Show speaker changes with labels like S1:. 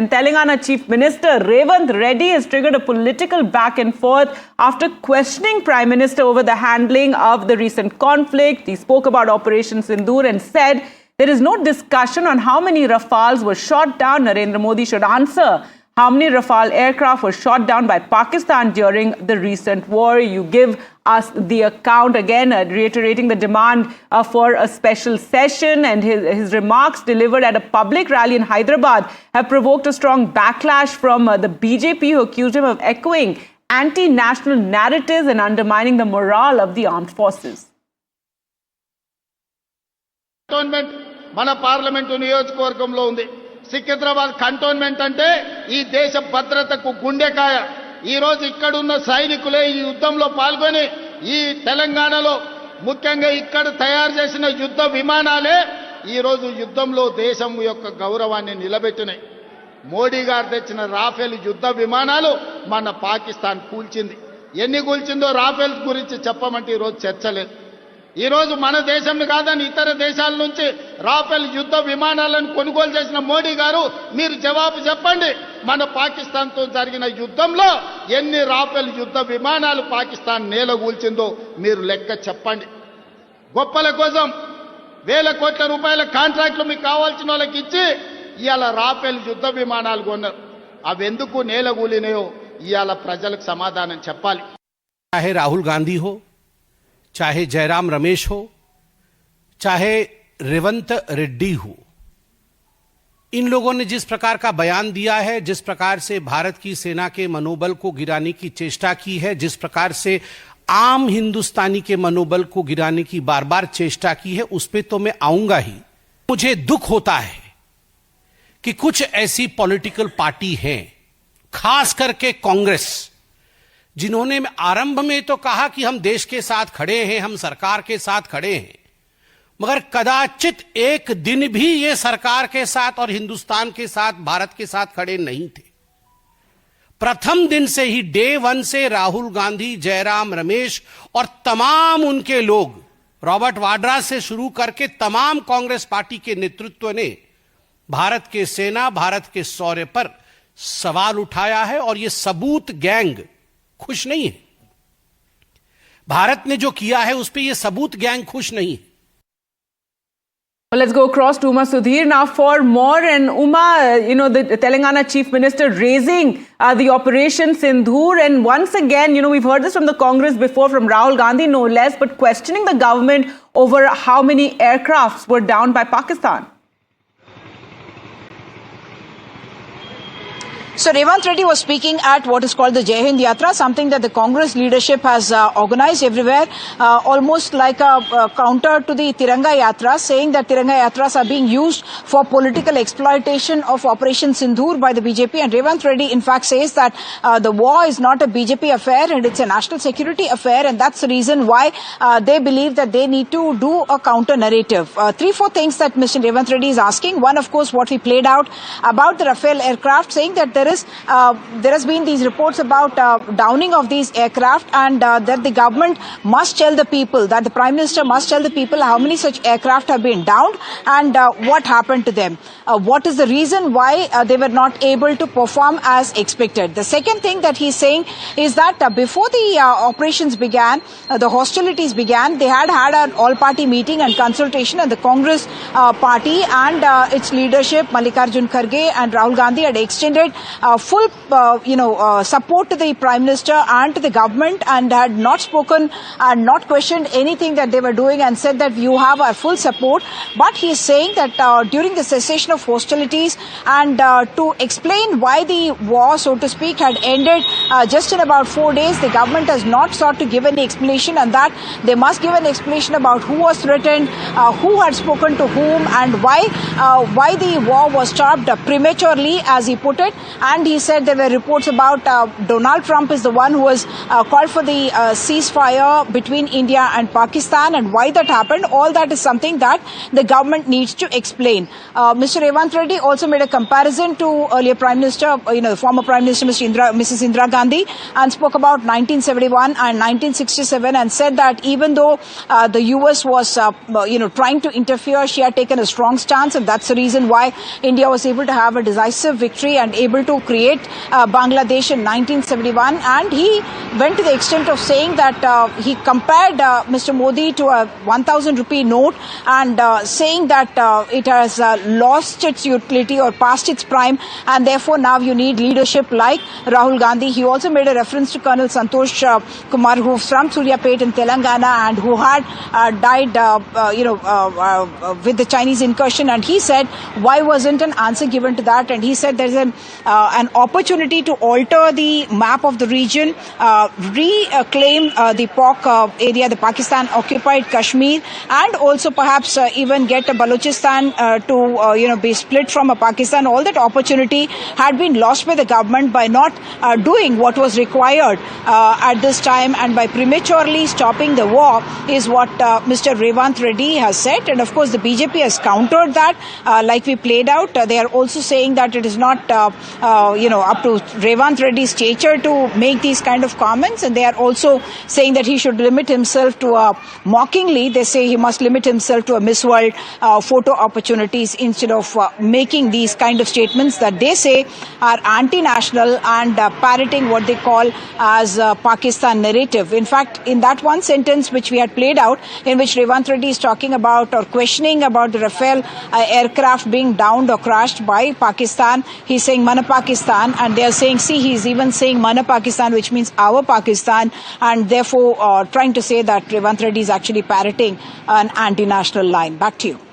S1: And Telangana Chief Minister Revanth Reddy has triggered a political back and forth after questioning Prime Minister over the handling of the recent conflict. He spoke about Operation Sindoor and said there is no discussion on how many Rafales were shot down. Narendra Modi should answer how many Rafale aircraft were shot down by Pakistan during the recent war. You give us the account again, reiterating the demand for a special session, and his remarks delivered at a public rally in Hyderabad have provoked a strong backlash from the BJP, who accused him of echoing anti-national narratives and undermining the morale of the armed forces.
S2: మన parliament నియోజకవర్గంలో ఉంది. Secunderabad cantonment అంటే ఈ దేశ భద్రతకు గుండెకాయ. ఈ రోజు ఇక్కడ ఉన్న సైనికులే ఈ యుద్ధంలో పాల్గొని ఈ తెలంగాణలో ముఖ్యంగా ఇక్కడ తయారు చేసిన యుద్ధ విమానాలే ఈ రోజు యుద్ధంలో దేశం యొక్క గౌరవాన్ని నిలబెట్టినాయి. మోడీ గారు తెచ్చిన రాఫెల్ యుద్ధ విమానాలు మన పాకిస్తాన్ కూల్చింది. ఎన్ని కూల్చిందో రాఫెల్ గురించి చెప్పమంటే ఈ రోజు చర్చ లేదు. ఈ రోజు మన దేశంని కాదని ఇతర దేశాల నుంచి రాఫెల్ యుద్ధ విమానాలను కొనుగోలు చేసిన మోడీ గారు మీరు జవాబు చెప్పండి. మన పాకిస్తాన్తో జరిగిన యుద్ధంలో ఎన్ని రాఫెల్ యుద్ధ విమానాలు పాకిస్తాన్ నేలగూల్చిందో మీరు లెక్క చెప్పండి. గొప్పల కోసం వేల కోట్ల రూపాయల కాంట్రాక్టులు మీకు కావాల్సిన వాళ్ళకి ఇచ్చి ఇవాళ రాఫెల్ యుద్ధ విమానాలు కొన్నారు. అవెందుకు నేలగూలినాయో ఇవాళ ప్రజలకు సమాధానం చెప్పాలి.
S3: चाहे राहुल गांधी हो, चाहे जयराम रमेश हो, चाहे रेवंत रेड्डी हो, इन लोगों ने जिस प्रकार का बयान दिया है, जिस प्रकार से भारत की सेना के मनोबल को गिराने की चेष्टा की है, जिस प्रकार से आम हिंदुस्तानी के मनोबल को गिराने की बार बार चेष्टा की है, उस पे तो मैं आऊंगा ही. मुझे दुख होता है कि कुछ ऐसी पॉलिटिकल पार्टी हैं, खास करके कांग्रेस, जिन्होंने आरंभ में तो कहा कि हम देश के साथ खड़े हैं, हम सरकार के साथ खड़े हैं, मगर कदाचित एक दिन भी ये सरकार के साथ और हिंदुस्तान के साथ, भारत के साथ खड़े नहीं थे. प्रथम दिन से ही, डे वन से राहुल गांधी, जयराम रमेश और तमाम उनके लोग, रॉबर्ट वाड्रा से शुरू करके तमाम कांग्रेस पार्टी के नेतृत्व ने भारत के सेना, भारत के शौर्य पर सवाल उठाया है. और ये सबूत गैंग खुश नहीं है. भारत ने जो किया है उस पे ये सबूत गैंग खुश नहीं है.
S1: Well, let's go across to Uma Sudhir now for more. And Uma, the Telangana Chief Minister raising the Operation Sindoor, and once again, we've heard this from the Congress before, from Rahul Gandhi no less, but questioning the government over how many aircrafts were downed by Pakistan.
S4: So Revanth Reddy was speaking at what is called the Jai Hind Yatra, something that the Congress leadership has organized everywhere, almost like a counter to the Tiranga Yatra, saying that Tiranga Yatras are being used for political exploitation of Operation Sindoor by the BJP. And Revanth Reddy, in fact, says that the war is not a BJP affair and it's a national security affair, and that's the reason why they believe that they need to do a counter narrative. 3-4 things that Mr. Revanth Reddy is asking. One, of course, what we played out about the Rafale aircraft, saying that there has been these reports about downing of these aircraft, and that the government must tell the people, that the Prime Minister must tell the people how many such aircraft have been downed and what happened to them. What is the reason why they were not able to perform as expected. The second thing that he's saying is that before the operations began, the hostilities began, they had an all-party meeting and consultation, and the Congress party and its leadership, Mallikarjun Kharge and Rahul Gandhi, had extended full support to the Prime Minister and to the government, and had not spoken and not questioned anything that they were doing, and said that you have our full support. But he is saying that during the cessation of hostilities, and to explain why the war, so to speak, had ended just in about 4 days, the government has not sought to give any explanation, and that they must give an explanation about who was threatened, who had spoken to whom, and why the war was stopped prematurely, as he put it. and he said there were reports about Donald Trump is the one who was called for the ceasefire between India and Pakistan, and why that happened. All that is something that the government needs to explain. Mr. Revanth Reddy also made a comparison to earlier Prime Minister, former Prime Minister Mrs. Indira Gandhi, and spoke about 1971 and 1967, and said that even though the US was, trying to interfere, she had taken a strong stance, and that's the reason why India was able to have a decisive victory and able to create Bangladesh in 1971. And he went to the extent of saying that he compared Mr. Modi to a 1,000 rupee note, and saying that it has lost its utility or past its prime, and therefore now you need leadership like Rahul Gandhi. He also made a reference to Colonel Santosh Kumar, who's from Suryapet in Telangana and who had died, with the Chinese incursion. And he said, why wasn't an answer given to that? And he said there's an opportunity to alter the map of the region, reclaim the POC area, the Pakistan-occupied Kashmir, and also perhaps even get a Balochistan to be split from a Pakistan. All that opportunity had been lost by the government by not doing what was required at this time, and by prematurely stopping the war is what Mr. Revanth Reddy has said. And of course the BJP has countered that, like we played out. They are also saying that it is not up to Revanth Reddy's stature to make these kind of comments, and they are also saying that he should limit himself to mockingly, they say he must limit himself to a Miss World photo opportunities instead of making these kind of statements that they say are anti-national and parroting what they call as Pakistan narrative. In fact, in that one sentence which we had played out, in which Revanth Reddy is talking about or questioning about the Rafale aircraft being downed or crashed by Pakistan, he's saying Mana Pakistan, and they are saying, see, he's even saying Mana Pakistan, which means our Pakistan, and therefore trying to say that Revanth Reddy is actually parroting an anti-national line. Back to you.